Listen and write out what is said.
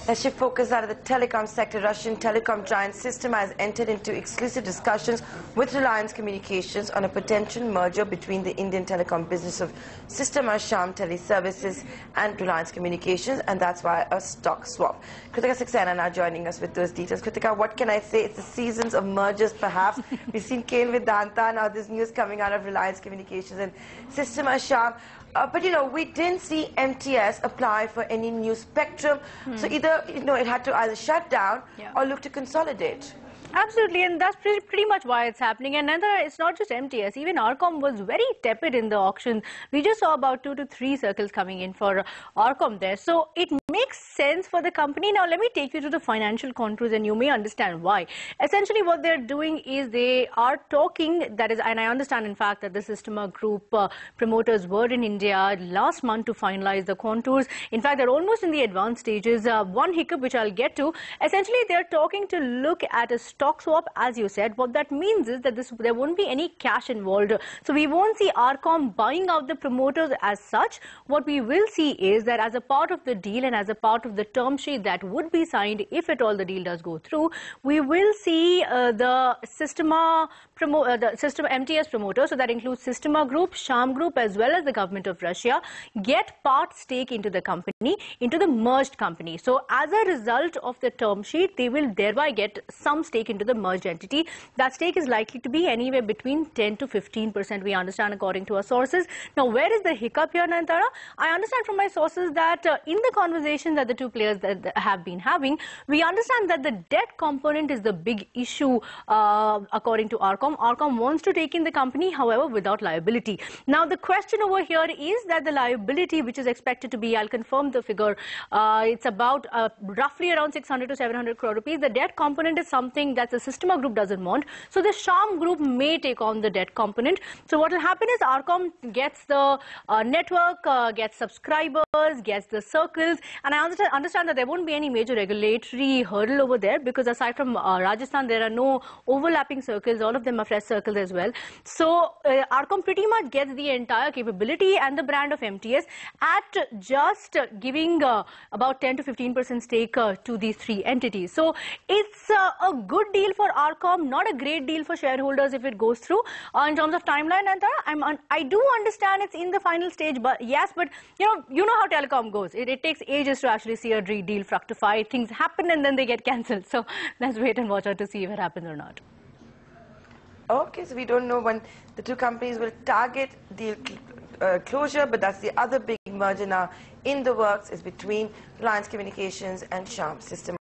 Let's shift focus out of the telecom sector. Russian telecom giant Sistema has entered into exclusive discussions with Reliance Communications on a potential merger between the Indian telecom business of Sistema Shyam Teleservices and Reliance Communications, and that's via a stock swap. Kritika Saxena now joining us with those details. Kritika, what can I say? It's the seasons of mergers, perhaps. We've seen Kane Vedanta, now this news coming out of Reliance Communications and Sistema Shyam. But, you know, we didn't see MTS apply for any new spectrum. So either, it had to either shut down or look to consolidate. Absolutely, and that's pretty much why it's happening. And it's not just MTS, even Rcomm was very tepid in the auction. We just saw about 2 to 3 circles coming in for Rcomm there. So it makes sense for the company. Now, let me take you to the financial contours and you may understand why. Essentially, what they're doing is they are talking, and I understand, in fact, that the Sistema Group promoters were in India last month to finalize the contours. In fact, they're almost in the advanced stages. One hiccup, which I'll get to, essentially, they're talking to look at a stock swap, as you said. What that means is that there won't be any cash involved. So we won't see Rcomm buying out the promoters as such. What we will see is that as a part of the deal and as a part of the term sheet that would be signed, if at all the deal does go through, we will see the Sistema MTS promoter, so that includes Sistema Group, Shyam Group, as well as the government of Russia, get part stake into the company, into the merged company. So as a result of the term sheet, they will thereby get some stake into the merged entity. That stake is likely to be anywhere between 10 to 15%, we understand, according to our sources. Now, where is the hiccup here, Nayantara? I understand from my sources that in the conversation that the two players that have been having, we understand that the debt component is the big issue, according to Rcomm. Rcomm wants to take in the company, however, without liability. Now, the question over here is that the liability, which is expected to be, I'll confirm the figure, it's about roughly around 600 to 700 crore rupees. The debt component is something that the Sistema Group doesn't want. So the Shyam Group may take on the debt component. So what will happen is Rcomm gets the network, gets subscribers, gets the circles, and I understand that there won't be any major regulatory hurdle over there, because aside from Rajasthan, there are no overlapping circles. All of them are fresh circles as well. So Rcomm pretty much gets the entire capability and the brand of MTS at just giving about 10 to 15% stake to these 3 entities. So it's a good deal for Rcomm, not a great deal for shareholders if it goes through. In terms of timeline, I do understand it's in the final stage, but yes, but you know how telecom goes. It takes ages to actually see a deal fructify. Things happen and then they get cancelled. So let's wait and watch out to see if it happens or not. Okay, so we don't know when the two companies will target deal closure, but that's the other big merger now in the works, is between Reliance Communications and Shyam System.